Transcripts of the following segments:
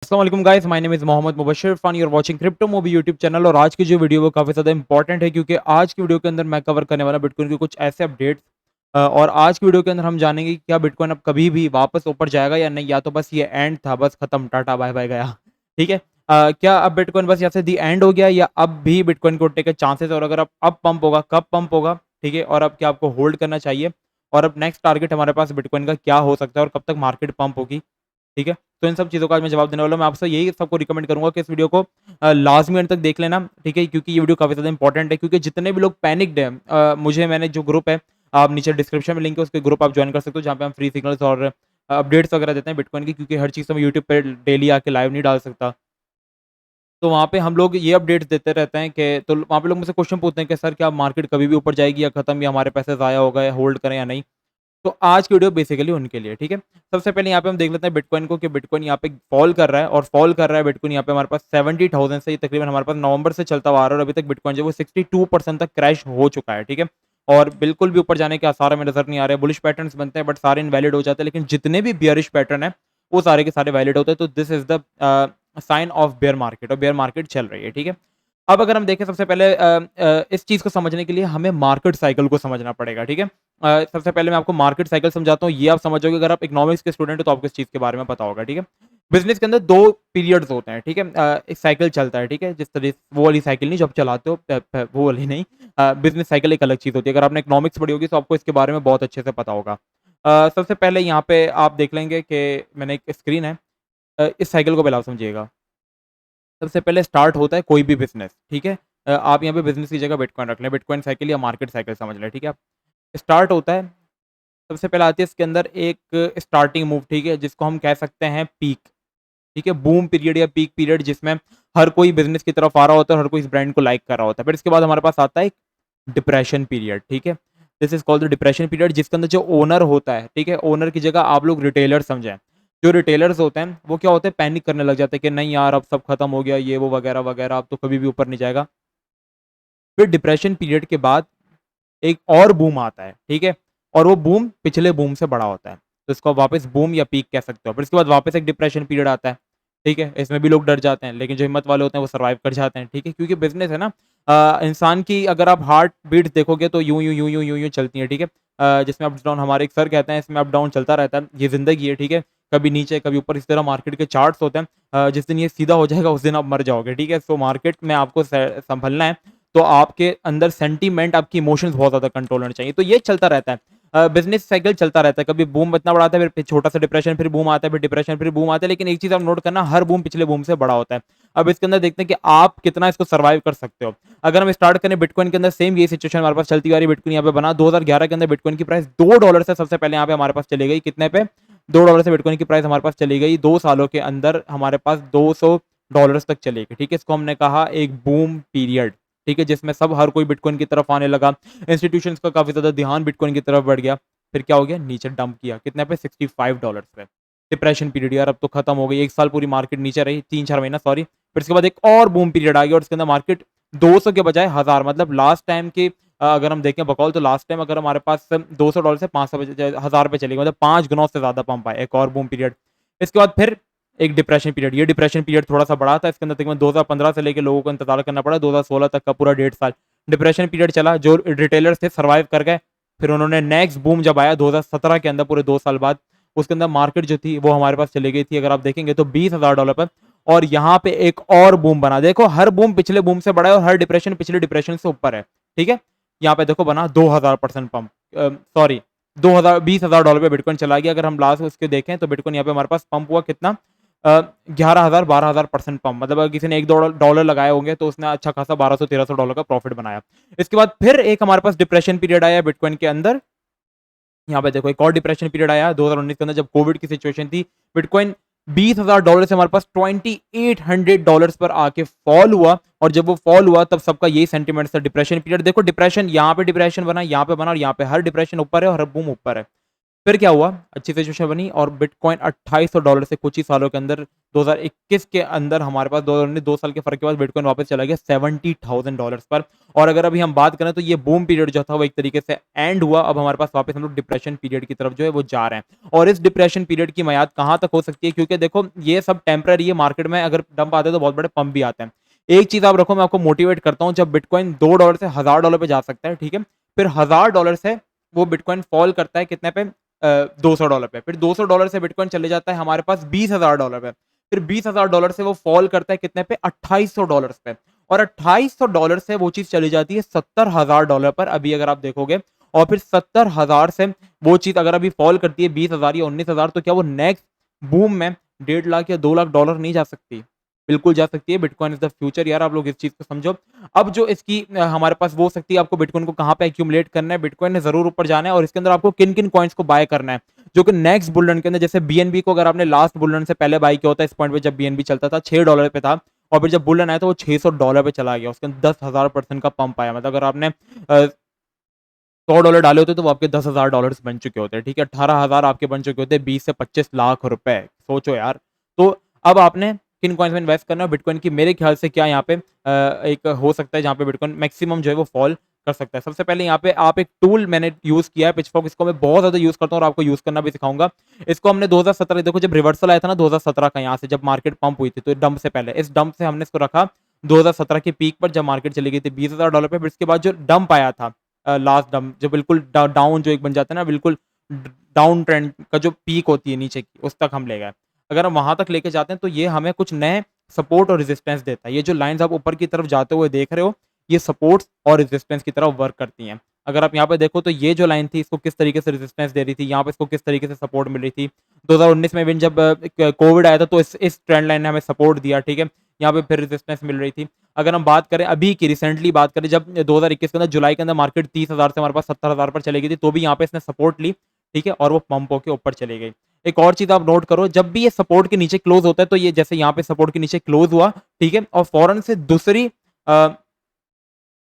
अस्सलाम वालेकुम guys, my name is Mohammad Mubashir फन, you are watching crypto movie YouTube channel. और आज की जो वीडियो वो काफ़ी ज़्यादा इंपॉर्टेंट है क्योंकि आज की वीडियो के अंदर मैं कवर करने वाला बिटकॉइन के कुछ ऐसे अपडेट्स और आज की वीडियो के अंदर हम जानेंगे कि क्या बिटकॉइन अब कभी भी वापस ऊपर जाएगा या नहीं, या तो बस ये एंड था, बस खत्म, टाटा बाय बाय गया। ठीक है। क्या अब बिटकॉइन बस यहाँ से दी एंड हो गया या अब भी बिटकॉइन को उठने के चांसेस, और अगर अब पंप होगा कब पंप होगा, ठीक है, और अब क्या आपको होल्ड करना चाहिए, और अब नेक्स्ट टारगेट हमारे पास बिटकॉइन का क्या हो सकता है और कब तक मार्केट पंप होगी। ठीक है? तो इन सब चीज़ों का आज मैं जवाब देने वाला हूँ। मैं आपसे यही सबको रिकमेंड करूँगा कि इस वीडियो को लाज़मी अंत तक देख लेना, ठीक है? क्योंकि ये वीडियो काफ़ी ज़्यादा इंपॉर्टेंट है, क्योंकि जितने भी लोग पैनिक्ड हैं, मैंने जो ग्रुप है, आप नीचे डिस्क्रिप्शन में लिंक है, उसके ग्रुप आप जॉइन कर सकते हो, जहाँ पे हम फ्री सिग्नल्स और अपडेट्स वगैरह देते हैं बिटकॉइन की, क्योंकि हर चीज़ तो मैं यूट्यूब पे डेली आके लाइव नहीं डाल सकता। तो वहाँ पे हम लोग ये अपडेट्स देते रहते हैं कि तो वहाँ पे लोग मुझसे क्वेश्चन पूछते हैं कि सर क्या मार्केट कभी भी ऊपर जाएगी या खत्म, या हमारे पैसे ज़ाया हो गए, होल्ड करें या नहीं? तो आज की वीडियो बेसिकली उनके लिए, ठीक है। सबसे पहले यहाँ पे हम देख लेते हैं बिटकॉइन को, कि बिटकॉइन यहाँ पे फॉल कर रहा है, और फॉल कर रहा है बिटकॉइन यहाँ पे हमारे पास 70,000 से, ये तकरीबन हमारे पास नवंबर से चलता हुआ आ रहा है, और अभी तक बिटकॉइन जो है वो 62% तक क्रैश हो चुका है, ठीक है। और बिल्कुल भी ऊपर जाने के आसार हमें नजर नहीं आ रहे। बुलिश पैटर्न्स बनते हैं बट सारे इनवैलिड हो जाते हैं, लेकिन जितने भी बियरिश पैटर्न है वो सारे के सारे वैलिड होते हैं। तो this is the sign of bear market, और बेयर मार्केट चल रही है, ठीक है। अब अगर हम देखें, सबसे पहले इस चीज़ को समझने के लिए हमें मार्केट साइकिल को समझना पड़ेगा, ठीक है। सबसे पहले मैं आपको मार्केट साइकिल समझाता हूँ, ये आप समझोगे अगर आप इकोनॉमिक्स के स्टूडेंट हो तो आपको इस चीज़ के बारे में पता होगा, ठीक है। बिज़नेस के अंदर 2 पीरियड्स होते हैं, ठीक है। एक साइकिल चलता है, ठीक है, जिस तरह वो वाली साइकिल नहीं जो आप चलाते हो, प प वो वाली नहीं। बिज़नेस साइकिल एक अलग चीज़ होती है। अगर आपने इकोनॉमिक्स पढ़ी होगी तो आपको इसके बारे में बहुत अच्छे से पता होगा। सबसे पहले यहाँ पे आप देख लेंगे कि मैंने एक स्क्रीन है, इस साइकिल को पहले आप समझिएगा। सबसे पहले स्टार्ट होता है कोई भी बिज़नेस, ठीक है? आप यहाँ पे बिज़नेस की जगह बिटकॉइन रख लें, बिटकॉइन साइकिल या मार्केट साइकिल समझ लें, ठीक है? स्टार्ट होता है, सबसे पहले आती है इसके अंदर एक स्टार्टिंग मूव, ठीक है? जिसको हम कह सकते हैं पीक, ठीक है? बूम पीरियड या पीक पीरियड, जिसमें हर कोई बिज़नेस की तरफ आ रहा होता है और हर कोई इस ब्रांड को लाइक कर रहा होता है। फिर इसके बाद हमारे पास आता है एक डिप्रेशन पीरियड, ठीक है? This is called the depression period, जिसके अंदर जो ओनर होता है, ठीक है? ओनर की जगह आप लोग रिटेलर समझें। जो रिटेलर्स होते हैं, वो क्या होते हैं, पैनिक करने लग जाते हैं कि नहीं यार अब सब खत्म हो गया, ये वो वगैरह-वगैरह, अब तो कभी भी ऊपर नहीं जाएगा। फिर डिप्रेशन पीरियड के बाद एक और बूम आता है, ठीक है? और वो बूम पिछले बूम से बड़ा होता है। तो इसको आप वापस बूम या पीक कह सकते हो। फिर इसके बाद वापस एक डिप्रेशन पीरियड आता है, ठीक है? इसमें भी लोग डर जाते हैं, लेकिन जो हिम्मत वाले होते हैं वो सर्वाइव कर जाते हैं, ठीक है? क्योंकि बिज़नेस है ना, इंसान की अगर आप हार्ट बीट्स देखोगे तो यूँ चलती हैं, ठीक है? जिसमें अप्स डाउन, हमारे एक सर कहते हैं इसमें अप डाउन चलता रहता है, ये ज़िंदगी है, ठीक है? कभी नीचे, कभी ऊपर, इस तरह मार्केट के चार्ट्स होते हैं। जिस दिन ये सीधा हो जाएगा उस दिन आप मर जाओगे, ठीक है? सो मार्केट में आपको संभलना है, तो आपके अंदर सेंटीमेंट, आपकी इमोशंस बहुत ज़्यादा कंट्रोल होने चाहिए। तो ये चलता रहता है। बिज़नेस साइकिल चलता रहता है। कभी बूम इतना बड़ा आता है, फिर छोटा-सा डिप्रेशन, फिर बूम आता है, फिर डिप्रेशन, फिर बूम आता है। लेकिन एक चीज़ आप नोट करना, हर बूम पिछले बूम से बड़ा होता है। अब इसके अंदर देखते हैं कि आप कितना इसको सर्वाइव कर सकते हो। अगर हम स्टार्ट करें बिटकॉइन के अंदर, सेम यही सिचुएशन हमारे पास चलती आ रही है। बिटकॉइन यहाँ पे बना 2011 के अंदर, बिटकॉइन की प्राइस $2 से सबसे पहले यहाँ पे हमारे पास चली गई। कितने पे? $2 से बिटकॉइन की प्राइस हमारे पास चली गई। 2 सालों के अंदर हमारे पास $200 तक चली गई, ठीक है? इसको हमने कहा एक बूम पीरियड, ठीक है? जिसमें सब हर कोई बिटकॉइन की तरफ आने लगा। इंस्टीट्यूशंस का काफ़ी ज़्यादा ध्यान बिटकॉइन की तरफ बढ़ गया। फिर क्या हो गया? नीचे डंप किया। कितने पे? $65 पे। डिप्रेशन पीरियड, यार अब तो खत्म हो गई। 1 साल पूरी मार्केट नीचे रही, 3-4 महीना सॉरी। फिर इसके बाद एक और बूम पीरियड आ गया, और इसके अंदर मार्केट 200 के बजाय 1000, मतलब लास्ट टाइम की अगर हम देखें बकौल, तो लास्ट टाइम अगर हमारे पास $200 से 500 पे 1000 पे चली गई, मतलब 5 गुना से ज़्यादा पंप आया। एक और बूम पीरियड। इसके बाद फिर एक डिप्रेशन पीरियड। ये डिप्रेशन पीरियड थोड़ा-सा बड़ा था। इसके अंदर तकरीबन 2015 से लेके लोगों को इंतज़ार करना पड़ा 2016 तक का पूरा 1.5 साल। डिप्रेशन पीरियड चला, जो रिटेलर्स थे सर्वाइव कर गए। फिर उन्होंने नेक्स्ट बूम जब आया 2017 के अंदर, पूरे 2 साल बाद, उसके अंदर मार्केट जो थी वो हमारे पास चली गई थी, अगर आप देखेंगे तो $20,000 पर। और यहाँ पे एक और बूम बना। देखो हर बूम पिछले बूम से बड़ा है, और हर डिप्रेशन पिछले डिप्रेशन से ऊपर है, ठीक है? यहाँ पे देखो बना 2000% पंप, सॉरी 20,000 पे बिटकॉइन चला गया। अगर हम लास्ट उसके देखें तो बिटकॉइन यहाँ पे हमारे पास पंप हुआ कितना, 11,000 12,000% पंप, मतलब अगर किसी ने $1 लगाए होंगे तो उसने अच्छा खासा $1200-1300 का प्रॉफिट बनाया। इसके बाद फिर एक हमारे पास डिप्रेशन पीरियड आया बिटकॉइन के अंदर। यहाँ पे देखो एक और डिप्रेशन पीरियड आया 2019 के अंदर, जब कोविड की सिचुएशन थी। बिटकॉइन $20,000 से हमारे पास $2,800 पर आके फॉल हुआ, और जब वो फॉल हुआ तब सबका यही सेंटीमेंट था, डिप्रेशन पीरियड। देखो डिप्रेशन, यहाँ पे डिप्रेशन बना, यहाँ पे बना, और यहाँ पे हर डिप्रेशन ऊपर है और हर बूम ऊपर है। फिर क्या हुआ, अच्छी सिचुएशन बनी और बिटकॉइन $2800 से कुछ ही सालों के अंदर 2021 के अंदर हमारे पास 2 साल के फ़र्क के बाद बिटकॉइन वापस चला गया $70,000 पर। और अगर अभी हम बात करें तो ये बूम पीरियड जो था वो एक तरीके से एंड हुआ। अब हमारे पास वापस हम लोग डिप्रेशन पीरियड की तरफ जो है वो जा रहे हैं। और इस डिप्रेशन पीरियड की मियाद कहाँ तक हो सकती है, क्योंकि देखो ये सब टेम्परेरी है, मार्केट में अगर डंप आते हैं तो बहुत बड़े पंप भी आते हैं। एक चीज़ आप रखो, मैं आपको मोटिवेट करता हूँ, जब बिटकॉइन $2 से $1000 पे जा सकता है, ठीक है? फिर $1000 से वो बिटकॉइन फॉल करता है कितने पे, $200 पे। फिर $200 से बिटकॉइन चले जाता है हमारे पास $20,000 पे। फिर $20,000 से वो फॉल करता है कितने पे, $2800 पे। और $2800 से वो चीज़ चली जाती है $70,000 पर अभी अगर आप देखोगे। और फिर 70,000 से वो चीज़ अगर अभी फॉल करती है 20,000 या 19,000, तो क्या वो नेक्स्ट बूम में 1.5 लाख या $2 लाख नहीं जा सकती? बिल्कुल जा सकती है। बिटकॉइन इज़ द फ्यूचर यार, आप लोग इस चीज़ को समझो। अब जो इसकी हमारे पास वो हो सकती है, आपको बिटकॉइन को कहाँ पे एक्यूमुलेट करना है, बिटकॉइन ने ज़रूर ऊपर जाना है और इसके अंदर आपको किन-किन कॉइन्स को बाय करना है, जो कि नेक्स्ट बुल रन के अंदर, जैसे बीएनबी को अगर आपने लास्ट बुल रन से पहले बाय किया होता है इस पॉइंट पे, जब बीएनबी चलता था $6 पे था और फिर जब बुल रन आया तो वो $600 पे चला गया। उसके अंदर 10,000% का पंप आया। मतलब अगर आपने $100 डाले होते तो वो आपके $10,000 बन चुके होते, ठीक है? 18,000 आपके बन चुके होते, 20 से 25 लाख रुपए। सोचो यार। तो अब आपने किन कॉइन्स में इन्वेस्ट करना है बिटकॉइन की, मेरे ख्याल से क्या यहाँ पे एक हो सकता है जहाँ पे बिटकॉइन मैक्सिमम जो है वो फॉल कर सकता है। सबसे पहले यहाँ पे आप एक टूल मैंने यूज़ किया है पिचफॉक, इसको मैं बहुत ज़्यादा यूज़ करता हूँ और आपको यूज़ करना भी सिखाऊँगा। इसको हमने 2017, देखो जब रिवर्सल आया था ना 2017 का, यहाँ से जब मार्केट पंप हुई थी, तो डंप से पहले इस डंप से हमने इसको रखा 2017 की पीक पर, जब मार्केट चली गई थी $20,000 पे। फिर इसके बाद जो डंप आया था, लास्ट डंप जो बिल्कुल डाउन जो एक बन जाता है ना, बिल्कुल डाउन ट्रेंड का जो पीक होती है नीचे की, उस तक हम ले गए। अगर हम वहां तक लेके जाते हैं तो ये हमें कुछ नए सपोर्ट और रेजिस्टेंस देता है। ये जो लाइंस आप ऊपर की तरफ जाते हुए देख रहे हो, ये सपोर्ट्स और रेजिस्टेंस की तरफ वर्क करती हैं। अगर आप यहाँ पे देखो तो ये जो लाइन थी इसको किस तरीके से रेजिस्टेंस दे रही थी, यहाँ पे इसको किस तरीके से सपोर्ट मिल रही थी। 2019 में भी जब कोविड आया था तो इस ट्रेंड लाइन ने हमें सपोर्ट दिया, ठीक है? यहाँ पे फिर रेजिस्टेंस मिल रही थी। अगर हम बात करें अभी की, रिसेंटली बात करें, जब 2021 के अंदर जुलाई के अंदर मार्केट 30,000 से हमारे पास 70,000 पर चली गई थी, तो भी यहाँ पे इसने सपोर्ट ली, ठीक है? और वो पंप होके ऊपर चली गई। एक और चीज़ आप नोट करो, जब भी ये सपोर्ट के नीचे क्लोज़ होता है, तो ये जैसे यहाँ पे सपोर्ट के नीचे क्लोज़ हुआ, ठीक है? और फ़ौरन से दूसरी अ,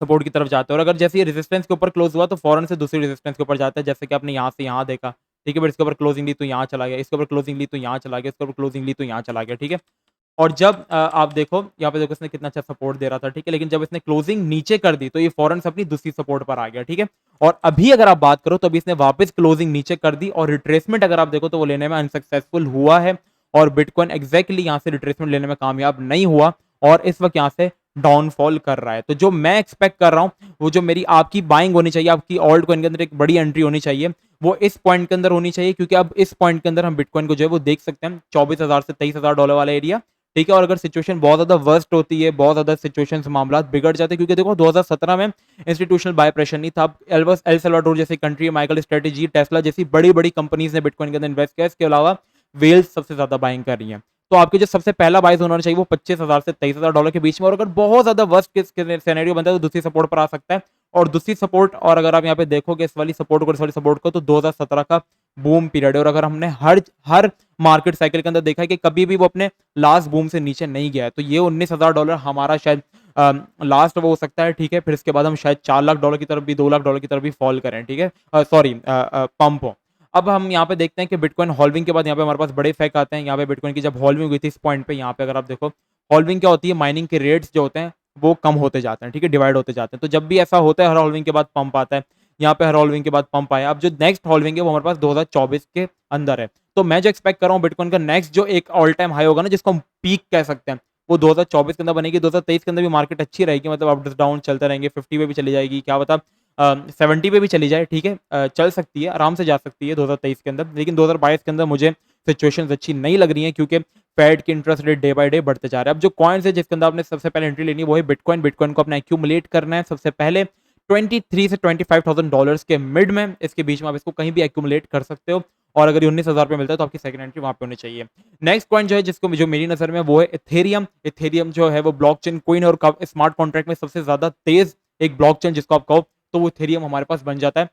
सपोर्ट की तरफ जाता है, और अगर जैसे ये रेजिस्टेंस के ऊपर क्लोज़ हुआ तो फ़ौरन से दूसरी रेजिस्टेंस के ऊपर जाता है, जैसे कि आपने यहाँ से यहाँ देखा, ठीक है? फिर इसके ऊपर क्लोजिंग ली तो यहाँ चला गया, इसके ऊपर क्लोजिंग ली तो यहाँ चला गया, इसके ऊपर क्लोजिंग ली तो यहाँ चला गया, ठीक है? और जब आप देखो यहाँ पे देखो इसने कितना अच्छा सपोर्ट दे रहा था, ठीक है? लेकिन जब इसने क्लोजिंग नीचे कर दी तो ये फ़ौरन से अपनी दूसरी सपोर्ट पर आ गया, ठीक है? और अभी अगर आप बात करो तो अभी इसने वापस क्लोजिंग नीचे कर दी और रिट्रेसमेंट अगर आप देखो तो वो लेने में अनसक्सेसफुल हुआ है और बिटकॉइन एग्ज़ैक्टली यहाँ से रिट्रेसमेंट लेने में कामयाब नहीं हुआ और इस वक़्त यहाँ से डाउनफॉल कर रहा है। तो जो मैं एक्सपेक्ट कर रहा हूँ, वो जो मेरी आपकी बाइंग होनी चाहिए, आपकी ऑल्ट कॉइन के अंदर एक बड़ी एंट्री होनी चाहिए, वो इस पॉइंट के अंदर होनी चाहिए, क्योंकि अब इस पॉइंट के अंदर हम बिटकॉइन को जो है वो देख सकते हैं 24,000 से $23,000 वाला एरिया, ठीक है? और अगर सिचुएशन बहुत ज़्यादा वर्स्ट होती है, बहुत ज़्यादा सिचुएशंस मामलात बिगड़ जाते हैं, क्योंकि देखो 2017 में इंस्टीट्यूशनल बाय प्रेशर नहीं था। अब एल सल्वाडोर जैसी कंट्री, माइकल स्ट्रेटजी, टेस्ला जैसी बड़ी-बड़ी कंपनीज़ ने बिटकॉइन के अंदर इन्वेस्ट किया। इसके अलावा वेल्स सबसे ज़्यादा बाइंग कर रही हैं। तो आपके जो सबसे पहला बाइज़ होना चाहिए वो 25,000 से $23,000 के बीच में, और अगर बहुत ज़्यादा वर्स्ट केस सिनेरियो बनता है तो दूसरी सपोर्ट पर आ सकता है। और दूसरी सपोर्ट, और अगर आप यहाँ पे देखोगे इस वाली सपोर्ट को, इस वाली सपोर्ट को, तो 2017 का बूम पीरियड है। और अगर हमने हर मार्केट साइकिल के अंदर देखा है कि कभी भी वो अपने लास्ट बूम से नीचे नहीं गया है, तो ये $19,000 हमारा शायद लास्ट वो हो सकता है, ठीक है? फिर इसके बाद हम शायद $4 लाख की तरफ भी, $2 लाख की तरफ भी फॉल करें, ठीक है? सॉरी, पंप हो। अब हम यहाँ पे देखते हैं कि बिटकॉइन हॉल्विंग के बाद यहाँ पे हमारे पास बड़े इफेक्ट आते हैं। यहाँ पे बिटकॉइन की जब हॉल्विंग हुई थी इस पॉइंट पे, यहाँ पे अगर आप देखो, हॉल्विंग क्या होती है, माइनिंग के रेट्स जो होते हैं वो कम होते जाते हैं, ठीक है? डिवाइड होते जाते हैं। तो जब भी ऐसा होता है हर हॉल्विंग के बाद पंप आता है। यहाँ पे हर हॉल्विंग के बाद पंप आया। अब जो नेक्स्ट हॉल्विंग है वो हमारे पास 2024 के अंदर है। तो मैं जो एक्सपेक्ट कर रहा हूँ बिटकॉइन का नेक्स्ट जो एक ऑल टाइम हाई होगा ना, जिसको हम पीक कह सकते हैं, वो 2024 के अंदर बनेगी। 2023 के अंदर भी मार्केट अच्छी रहेगी, मतलब अप डाउन चलते रहेंगे, 50 पे भी चली जाएगी, क्या पता 70 पे भी चली जाए, ठीक है? चल सकती है, आराम से जा सकती है 2023 के अंदर। लेकिन 2022 के अंदर मुझे सिचुएशंस अच्छी नहीं लग रही हैं, क्योंकि फेड की interest rate day by day बढ़ते जा रहे हैं। अब जो कॉइन्स है जिसके अंदर आपने सबसे पहले एंट्री लेनी है वो है बिटकॉइन। बिटकॉइन को अपना एक्यूमुलेट करना है सबसे पहले 23 से $25,000 के मिड में, इसके बीच में आप इसको कहीं भी एक्यूमुलेट कर सकते हो। और अगर ये 19,000 पे मिलता है तो आपकी सेकंड एंट्री वहाँ पे होनी चाहिए। नेक्स्ट कॉइन जो है जिसको जो मेरी नज़र में, वो है इथेरियम। इथेरियम जो है वो ब्लॉकचेन कॉइन और स्मार्ट कॉन्ट्रैक्ट में सबसे ज़्यादा तेज़ एक ब्लॉकचेन जिसको आप कहो, तो वो इथेरियम हमारे पास बन जाता है।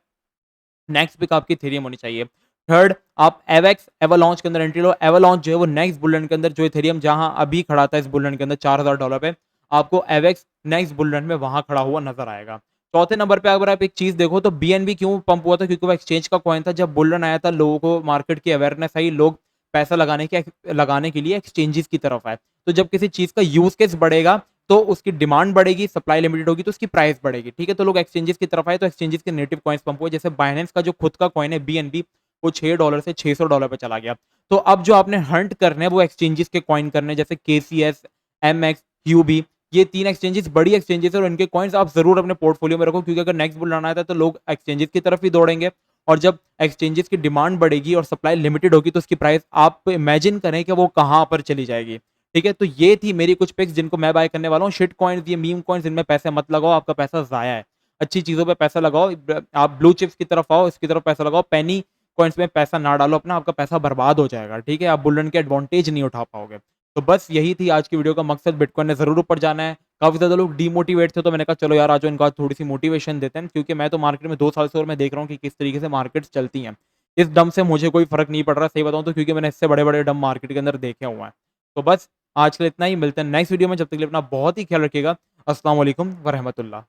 नेक्स्ट पिक आपकी इथेरियम होनी चाहिए। थर्ड, आप एवेक्स, एवलांच के अंदर एंट्री लो। एवलांच जो है वो नेक्स्ट बुल रन के अंदर, जो इथेरियम जहां अभी खड़ा था इस बुल रन के अंदर $4,000 पे, आपको एवेक्स नेक्स्ट बुल रन में वहां खड़ा हुआ नजर आएगा। चौथे नंबर पे अगर आप एक चीज़ देखो तो बीएनबी क्यों पंप हुआ था, क्योंकि वो एक्सचेंज का कॉइन था। जब बुल रन आया था, लोगों को मार्केट की अवेयरनेस आई, लोग पैसा लगाने के लिए एक्सचेंजेस की तरफ आए। तो जब किसी चीज़ का यूज़ केस बढ़ेगा, तो उसकी डिमांड बढ़ेगी, सप्लाई लिमिटेड होगी तो उसकी प्राइस बढ़ेगी, ठीक है? तो लोग एक्सचेंजेस की तरफ आए, तो एक्सचेंजेस के नेटिव कॉइन्स पंप हुए। जैसे बाइनेंस का जो खुद का कॉइन है बीएनबी, वो $6 से $600 पे चला गया। तो अब जो आपने हंट करने हैं वो एक्सचेंजेस के कॉइन करने हैं, जैसे केसीएस, एमएक्स, क्यूबी, ये 3 एक्सचेंजेस बड़ी एक्सचेंजेस है और इनके कॉइन्स आप ज़रूर अपने पोर्टफोलियो में रखो, क्योंकि अगर नेक्स्ट बुल रन आता है तो लोग एक्सचेंजेस की तरफ ही दौड़ेंगे, और जब एक्सचेंजेस की डिमांड बढ़ेगी और सप्लाई लिमिटेड होगी तो उसकी प्राइस आप इमेजिन करें कि वो कहाँ पर चली जाएगी। ठीक है? तो ये थी मेरी कुछ पिक्स जिनको मैं बाय करने वाला हूँ। शिट कॉइन्स, ये मीम कॉइन्स, इनमें पैसे मत लगाओ, आपका पैसा ज़ाया है। अच्छी चीज़ों पे पैसा लगाओ, आप ब्लू चिप्स की तरफ आओ, इसकी तरफ पैसा लगाओ, पेनी कॉइन्स में पैसा ना डालो अपना, आपका पैसा बर्बाद हो जाएगा, ठीक है? आप बुल रन के एडवांटेज नहीं उठा पाओगे। तो बस यही थी आज की वीडियो का मकसद, बिटकॉइन ने ज़रूर ऊपर जाना है। काफ़ी ज़्यादा लोग डीमोटिवेट थे, तो मैंने कहा चलो यार, आज इनको आज थोड़ी-सी मोटिवेशन देते हैं, क्योंकि मैं तो मार्केट में 2 साल से और मैं देख रहा हूँ कि किस तरीके से मार्केट्स चलती हैं। इस डम से मुझे कोई फ़र्क नहीं पड़ रहा, सही बताऊँ तो, क्योंकि मैंने इससे बड़े-बड़े डम मार्केट के अंदर देखे हुए हैं। तो बस आज के लिए इतना ही, मिलते हैं नेक्स्ट वीडियो में, जब तक के लिए अपना बहुत ही ख्याल रखिएगा। अस्सलाम वालेकुम व रहमतुल्लाह।